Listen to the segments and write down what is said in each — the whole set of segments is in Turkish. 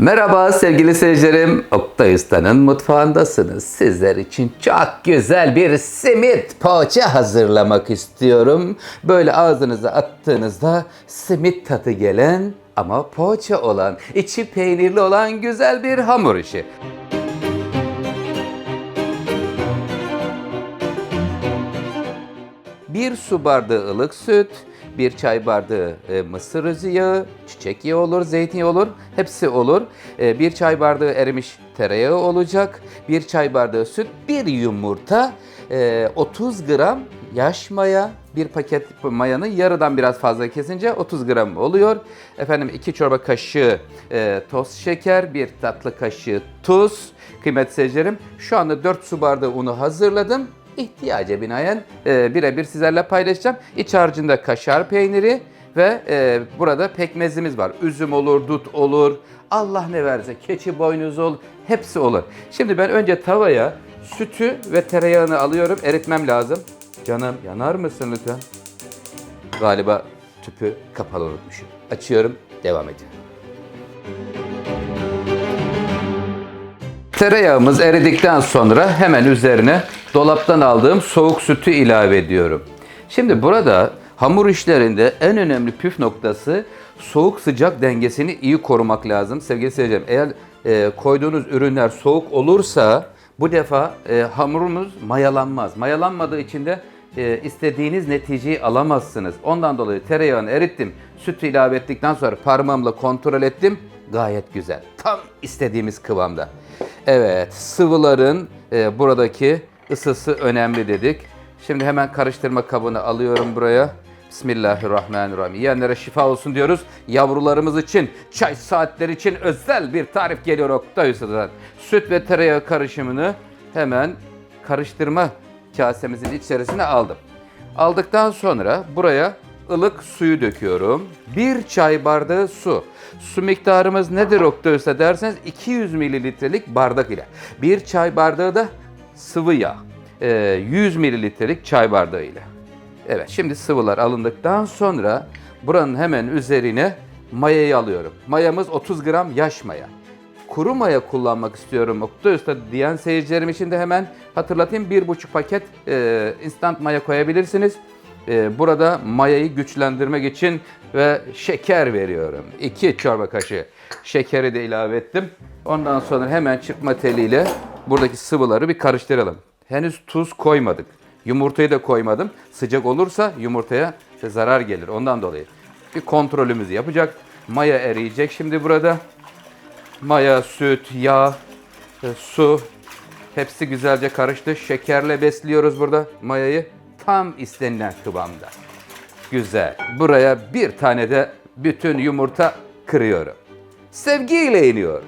Merhaba sevgili seyircilerim. Oktay Usta'nın mutfağındasınız. Sizler için çok güzel bir simit poğaça hazırlamak istiyorum. Böyle ağzınıza attığınızda simit tadı gelen ama poğaça olan, içi peynirli olan güzel bir hamur işi. Bir su bardağı ılık süt, bir çay bardağı mısır özü yağı, çiçek yağı olur, zeytinyağı olur, hepsi olur. Bir çay bardağı erimiş tereyağı olacak, bir çay bardağı süt, bir yumurta, 30 gram yaş maya, bir paket mayanın yarıdan biraz fazla kesince 30 gram oluyor. Efendim 2 çorba kaşığı toz şeker, 1 tatlı kaşığı tuz. Kıymetli seyircilerim, şu anda 4 su bardağı unu hazırladım. İhtiyaca binaen birebir sizlerle paylaşacağım. İç harcında kaşar peyniri ve burada pekmezimiz var. Üzüm olur, dut olur, Allah ne verse, keçi boynuzu olur, hepsi olur. Şimdi ben önce tavaya sütü ve tereyağını alıyorum, eritmem lazım. Canım yanar mısın lütfen? Galiba tüpü kapalı unutmuşum. Açıyorum, devam ediyorum. Tereyağımız eridikten sonra hemen üzerine dolaptan aldığım soğuk sütü ilave ediyorum. Şimdi burada hamur işlerinde en önemli püf noktası soğuk sıcak dengesini iyi korumak lazım. Sevgili seyircilerim, eğer koyduğunuz ürünler soğuk olursa bu defa hamurumuz mayalanmaz. Mayalanmadığı için de istediğiniz neticeyi alamazsınız. Ondan dolayı tereyağını erittim. Sütü ilave ettikten sonra parmağımla kontrol ettim. Gayet güzel. Tam istediğimiz kıvamda. Evet, sıvıların buradaki ısısı önemli dedik. Şimdi hemen karıştırma kabını alıyorum buraya. Bismillahirrahmanirrahim. Yiyenlere şifa olsun diyoruz. Yavrularımız için, çay saatleri için özel bir tarif geliyor Oktay Usta'dan. Süt ve tereyağı karışımını hemen karıştırma kasemizin içerisine aldım. Aldıktan sonra buraya ılık suyu döküyorum. 1 çay bardağı su. Su miktarımız nedir Oktay Usta derseniz 200 mililitrelik bardak ile. 1 çay bardağı da sıvı yağ. 100 mililitrelik çay bardağı ile. Evet, şimdi sıvılar alındıktan sonra buranın hemen üzerine mayayı alıyorum. Mayamız 30 gram yaş maya. Kuru maya kullanmak istiyorum Oktay Usta diyen seyircilerim için de hemen hatırlatayım. 1,5 paket instant maya koyabilirsiniz. Burada mayayı güçlendirmek için ve şeker veriyorum. 2 çorba kaşığı şekeri de ilave ettim. Ondan sonra hemen çırpma teliyle buradaki sıvıları bir karıştıralım. Henüz tuz koymadık. Yumurtayı da koymadım. Sıcak olursa yumurtaya zarar gelir. Ondan dolayı bir kontrolümüzü yapacak. Maya eriyecek şimdi burada. Maya, süt, yağ, su hepsi güzelce karıştı. Şekerle besliyoruz burada mayayı. Tam istenilen kıvamda. Güzel. Buraya bir tane de bütün yumurta kırıyorum. Sevgiyle iniyor.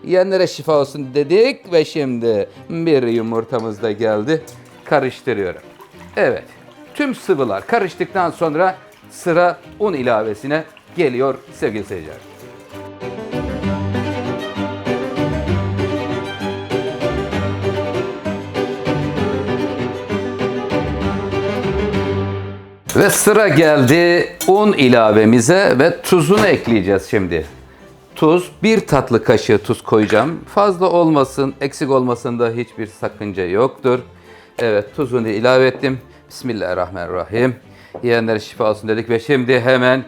Yiyenlere şifa olsun dedik ve şimdi bir yumurtamız da geldi. Karıştırıyorum. Evet. Tüm sıvılar karıştıktan sonra sıra un ilavesine geliyor sevgili seyirciler. Ve sıra geldi un ilavemize ve tuzunu ekleyeceğiz şimdi. Tuz, 1 tatlı kaşığı tuz koyacağım. Fazla olmasın, eksik olmasında hiçbir sakınca yoktur. Evet, tuzunu ilave ettim. Bismillahirrahmanirrahim. Yiyenlere şifa olsun dedik ve şimdi hemen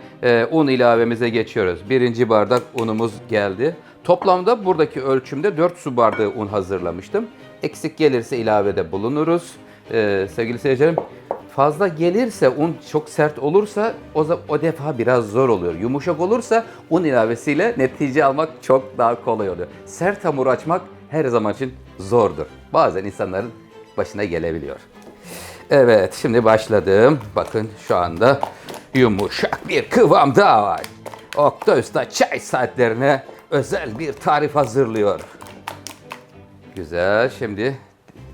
un ilavemize geçiyoruz. 1. bardak unumuz geldi. Toplamda buradaki ölçümde 4 su bardağı un hazırlamıştım. Eksik gelirse ilavede bulunuruz. Sevgili seyircilerim, fazla gelirse un çok sert olursa o defa biraz zor oluyor. Yumuşak olursa un ilavesiyle netice almak çok daha kolay oluyor. Sert hamur açmak her zaman için zordur. Bazen insanların başına gelebiliyor. Evet, şimdi başladım. Bakın şu anda yumuşak bir kıvam daha var. Oktay Usta çay saatlerine özel bir tarif hazırlıyor. Güzel, şimdi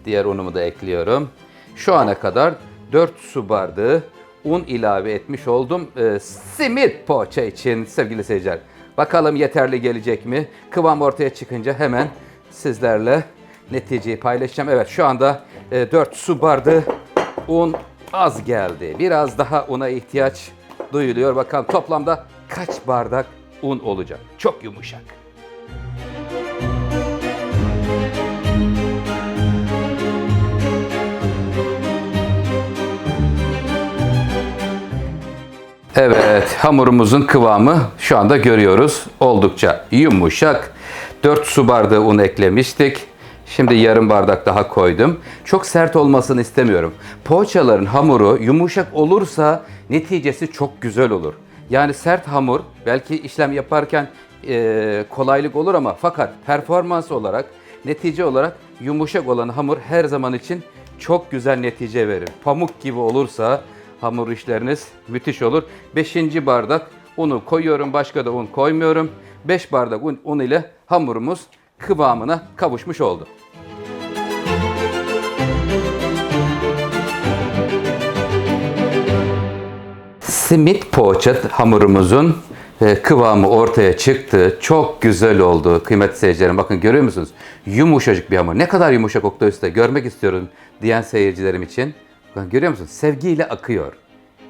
diğer unumu da ekliyorum. Şu ana kadar 4 su bardağı un ilave etmiş oldum simit poğaça için sevgili seyirciler. Bakalım yeterli gelecek mi? Kıvam ortaya çıkınca hemen sizlerle neticeyi paylaşacağım. Evet, şu anda 4 su bardağı un az geldi. Biraz daha una ihtiyaç duyuluyor. Bakalım toplamda kaç bardak un olacak? Çok yumuşak. Evet, hamurumuzun kıvamı şu anda görüyoruz. Oldukça yumuşak. 4 su bardağı un eklemiştik. Şimdi yarım bardak daha koydum. Çok sert olmasını istemiyorum. Poğaçaların hamuru yumuşak olursa neticesi çok güzel olur. Yani sert hamur belki işlem yaparken kolaylık olur ama fakat performans olarak, netice olarak yumuşak olan hamur her zaman için çok güzel netice verir. Pamuk gibi olursa hamur işleriniz müthiş olur. 5. bardak unu koyuyorum. Başka da un koymuyorum. 5 bardak un ile hamurumuz kıvamına kavuşmuş oldu. Simit poğaça hamurumuzun kıvamı ortaya çıktı. Çok güzel oldu kıymetli seyircilerim. Bakın görüyor musunuz? Yumuşacık bir hamur. Ne kadar yumuşak Oktay Usta görmek istiyorum diyen seyircilerim için. Bakın görüyor musunuz? Sevgiyle akıyor.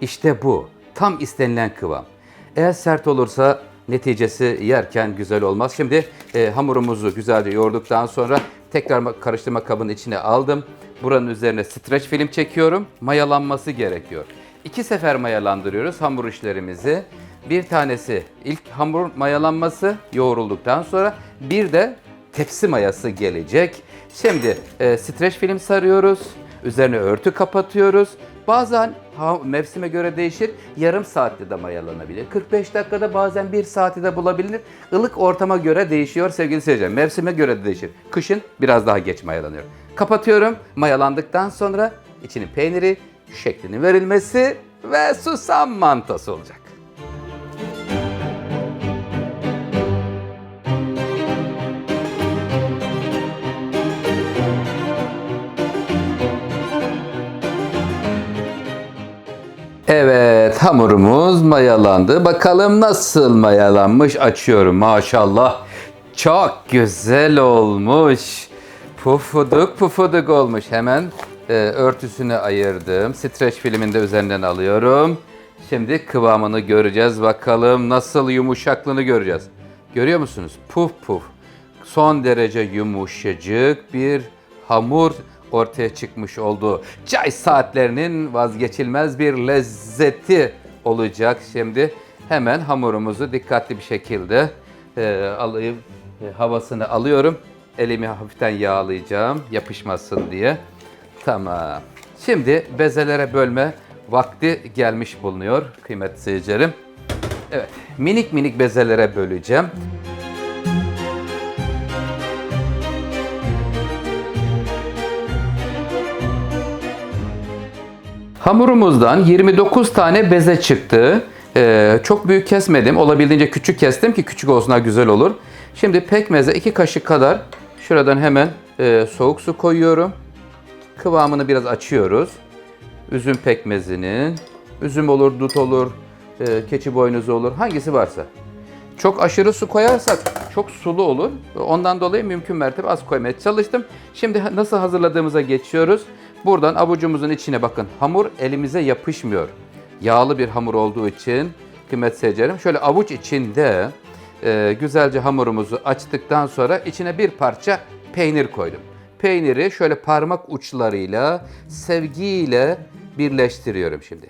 İşte bu. Tam istenilen kıvam. Eğer sert olursa neticesi yerken güzel olmaz. Şimdi hamurumuzu güzelce yoğurduktan sonra tekrar karıştırma kabının içine aldım. Buranın üzerine streç film çekiyorum. Mayalanması gerekiyor. 2 sefer mayalandırıyoruz hamur işlerimizi. Bir tanesi ilk hamur mayalanması yoğrulduktan sonra bir de tepsi mayası gelecek. Şimdi streç film sarıyoruz. Üzerine örtü kapatıyoruz. Bazen mevsime göre değişir. Yarım saatte de mayalanabilir. 45 dakikada bazen 1 saati de bulabilir. Ilık ortama göre değişiyor sevgili seyirciler. Mevsime göre de değişir. Kışın biraz daha geç mayalanıyor. Kapatıyorum. Mayalandıktan sonra içinin peyniri, şeklinin verilmesi ve susam mantosu olacak. Evet, hamurumuz mayalandı. Bakalım nasıl mayalanmış. Açıyorum maşallah. Çok güzel olmuş. Pufuduk pufuduk olmuş. Hemen örtüsünü ayırdım. Streç filmini de üzerinden alıyorum. Şimdi kıvamını göreceğiz. Bakalım nasıl yumuşaklığını göreceğiz. Görüyor musunuz? Puf puf. Son derece yumuşacık bir hamur ortaya çıkmış oldu. Çay saatlerinin vazgeçilmez bir lezzeti olacak. Şimdi hemen hamurumuzu dikkatli bir şekilde alayım, havasını alıyorum. Elimi hafiften yağlayacağım yapışmasın diye. Tamam. Şimdi bezelere bölme vakti gelmiş bulunuyor kıymetli seyircilerim. Evet, minik minik bezelere böleceğim. Hamurumuzdan 29 tane beze çıktı. Çok büyük kesmedim. Olabildiğince küçük kestim ki küçük olsunlar güzel olur. Şimdi pekmeze 2 kaşık kadar şuradan hemen soğuk su koyuyorum. Kıvamını biraz açıyoruz. Üzüm pekmezinin, üzüm olur, dut olur, keçi boynuzu olur, hangisi varsa. Çok aşırı su koyarsak çok sulu olur. Ondan dolayı mümkün mertebe az koymaya çalıştım. Şimdi nasıl hazırladığımıza geçiyoruz. Buradan avucumuzun içine bakın. Hamur elimize yapışmıyor. Yağlı bir hamur olduğu için kıymetli seyircilerim. Şöyle avuç içinde güzelce hamurumuzu açtıktan sonra içine bir parça peynir koydum. Peyniri şöyle parmak uçlarıyla sevgiyle birleştiriyorum şimdi.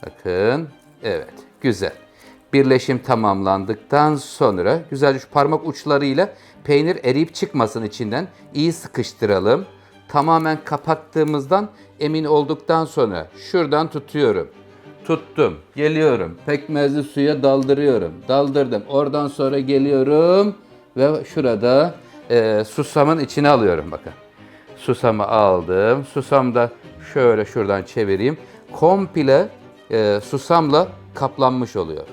Bakın, evet, güzel. Birleşim tamamlandıktan sonra güzelce şu parmak uçlarıyla peynir eriyip çıkmasın içinden iyi sıkıştıralım. Tamamen kapattığımızdan emin olduktan sonra şuradan tutuyorum. Tuttum, geliyorum. Pekmezli suya daldırıyorum. Daldırdım. Oradan sonra geliyorum ve şurada susamın içine alıyorum bakın. Susamı aldım. Susam da şöyle şuradan çevireyim. Komple susamla kaplanmış oluyor.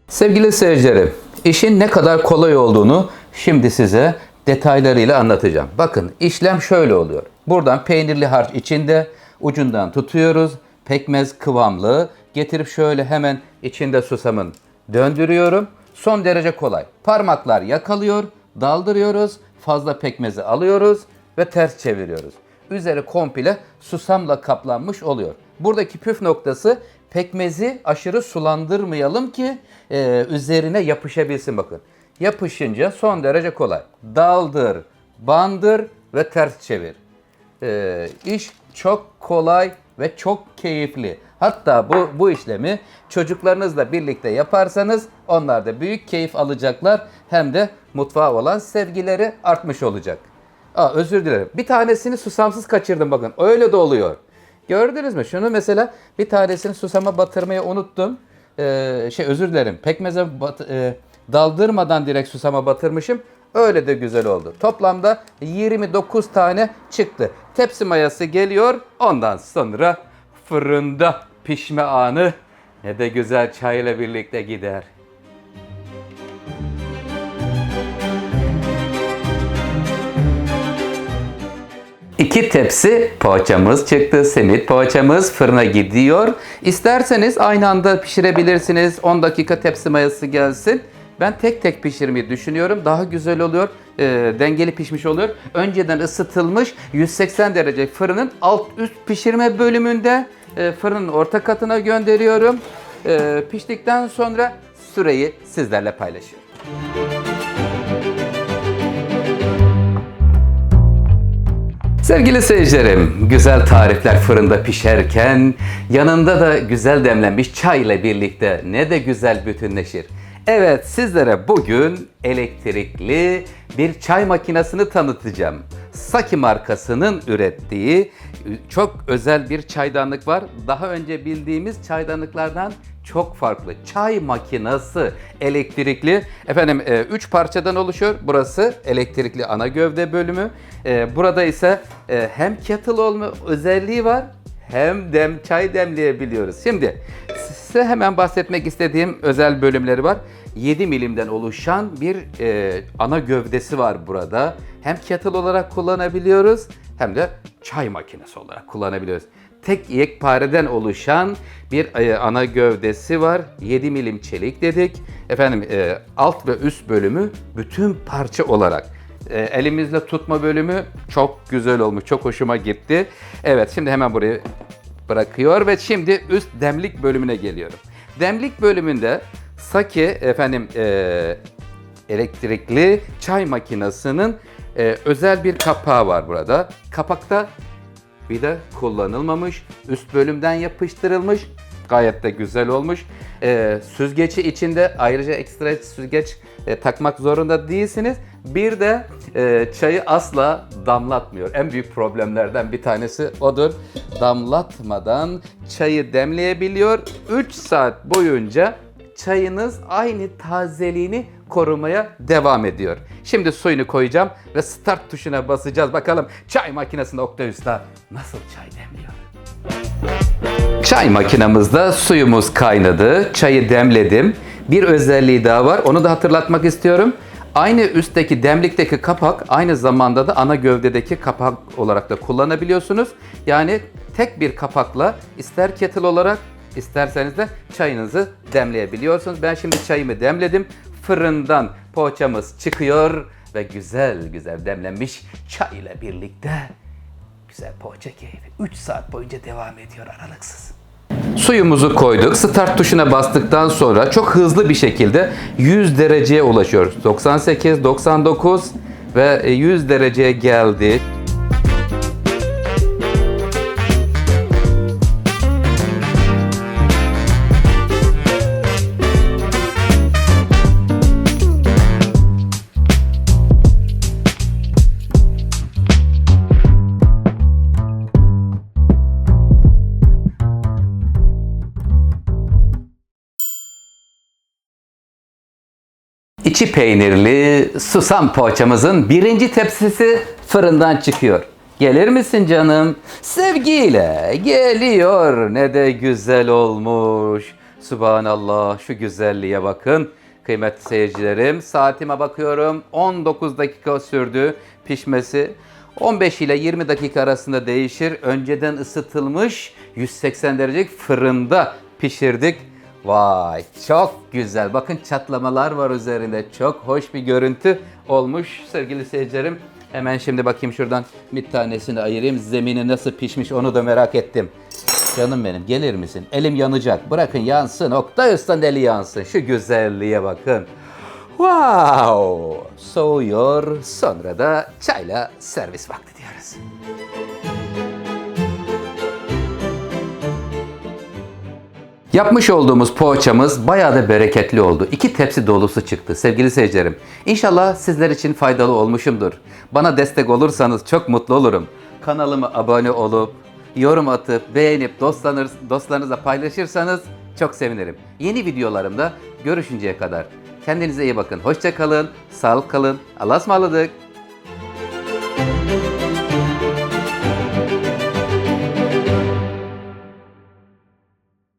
Sevgili seyircilerim, işin ne kadar kolay olduğunu şimdi size detaylarıyla anlatacağım. Bakın işlem şöyle oluyor. Buradan peynirli harç içinde ucundan tutuyoruz. Pekmez kıvamlı. Getirip şöyle hemen içinde susamın döndürüyorum. Son derece kolay. Parmaklar yakalıyor, daldırıyoruz, fazla pekmezi alıyoruz ve ters çeviriyoruz. Üzeri komple susamla kaplanmış oluyor. Buradaki püf noktası pekmezi aşırı sulandırmayalım ki üzerine yapışabilsin bakın. Yapışınca son derece kolay. Daldır, bandır ve ters çevir. İş çok kolay ve çok keyifli. Hatta bu işlemi çocuklarınızla birlikte yaparsanız onlar da büyük keyif alacaklar. Hem de mutfağa olan sevgileri artmış olacak. Özür dilerim. Bir tanesini susamsız kaçırdım bakın. Öyle de oluyor. Gördünüz mü? Şunu mesela bir tanesini susama batırmayı unuttum. Özür dilerim. Pekmeze daldırmadan direkt susama batırmışım. Öyle de güzel oldu. Toplamda 29 tane çıktı. Tepsi mayası geliyor. Ondan sonra fırında pişme anı ne de güzel çayla birlikte gider. İki tepsi poğaçamız çıktı. Simit poğaçamız fırına gidiyor. İsterseniz aynı anda pişirebilirsiniz. 10 dakika tepsi mayası gelsin. Ben tek tek pişirmeyi düşünüyorum. Daha güzel oluyor. Dengeli pişmiş oluyor. Önceden ısıtılmış 180 derece fırının alt üst pişirme bölümünde fırının orta katına gönderiyorum. Piştikten sonra süreyi sizlerle paylaşıyorum. Sevgili seyircilerim, güzel tarifler fırında pişerken yanında da güzel demlenmiş çay ile birlikte ne de güzel bütünleşir. Evet, sizlere bugün elektrikli bir çay makinesini tanıtacağım. Saki markasının ürettiği çok özel bir çaydanlık var. Daha önce bildiğimiz çaydanlıklardan çok farklı. Çay makinesi elektrikli. Efendim 3 parçadan oluşuyor. Burası elektrikli ana gövde bölümü. Burada ise hem kettle olma özelliği var hem çay demleyebiliyoruz. Şimdi size hemen bahsetmek istediğim özel bölümleri var. 7 milimden oluşan bir ana gövdesi var burada. Hem kettle olarak kullanabiliyoruz hem de çay makinesi olarak kullanabiliyoruz. Tek yekpareden oluşan bir ana gövdesi var. 7 milim çelik dedik. Efendim alt ve üst bölümü bütün parça olarak. Elimizle tutma bölümü çok güzel olmuş. Çok hoşuma gitti. Evet, şimdi hemen burayı bırakıyor ve şimdi üst demlik bölümüne geliyorum. Demlik bölümünde Saki elektrikli çay makinesinin özel bir kapağı var burada. Kapakta vida kullanılmamış, üst bölümden yapıştırılmış. Gayet de güzel olmuş. Süzgeci içinde ayrıca ekstra süzgeç takmak zorunda değilsiniz. Bir de çayı asla damlatmıyor. En büyük problemlerden bir tanesi odur. Damlatmadan çayı demleyebiliyor. 3 saat boyunca çayınız aynı tazeliğini korumaya devam ediyor. Şimdi suyunu koyacağım ve start tuşuna basacağız. Bakalım çay makinesinde Oktay Usta nasıl çay demliyor? Çay makinemizde suyumuz kaynadı. Çayı demledim. Bir özelliği daha var. Onu da hatırlatmak istiyorum. Aynı üstteki demlikteki kapak aynı zamanda da ana gövdedeki kapak olarak da kullanabiliyorsunuz. Yani tek bir kapakla ister kettle olarak isterseniz de çayınızı demleyebiliyorsunuz. Ben şimdi çayımı demledim. Fırından poğaçamız çıkıyor ve güzel güzel demlenmiş çay ile birlikte güzel poğaça keyfi 3 saat boyunca devam ediyor aralıksız. Suyumuzu koyduk. Start tuşuna bastıktan sonra çok hızlı bir şekilde 100 dereceye ulaşıyoruz. 98, 99 ve 100 dereceye geldi. İçi peynirli susam poğaçamızın birinci tepsisi fırından çıkıyor. Gelir misin canım? Sevgiyle geliyor. Ne de güzel olmuş. Subhanallah, şu güzelliğe bakın. Kıymetli seyircilerim, saatime bakıyorum. 19 dakika sürdü pişmesi. 15 ile 20 dakika arasında değişir. Önceden ısıtılmış 180 derecelik fırında pişirdik. Vay, çok güzel. Bakın çatlamalar var üzerinde. Çok hoş bir görüntü olmuş sevgili seyircilerim. Hemen şimdi bakayım şuradan bir tanesini ayırayım. Zemini nasıl pişmiş onu da merak ettim. Canım benim, gelir misin? Elim yanacak. Bırakın yansın. Oktay Usta'nın eli yansın. Şu güzelliğe bakın. Wow! Soğuyor. Sonra da çayla servis vakti diyoruz. Yapmış olduğumuz poğaçamız bayağı da bereketli oldu. 2 tepsi dolusu çıktı sevgili seyircilerim. İnşallah sizler için faydalı olmuşumdur. Bana destek olursanız çok mutlu olurum. Kanalıma abone olup, yorum atıp, beğenip dostlarınızla paylaşırsanız çok sevinirim. Yeni videolarımda görüşünceye kadar kendinize iyi bakın. Hoşça kalın, sağlık kalın. Allah'a ısmarladık.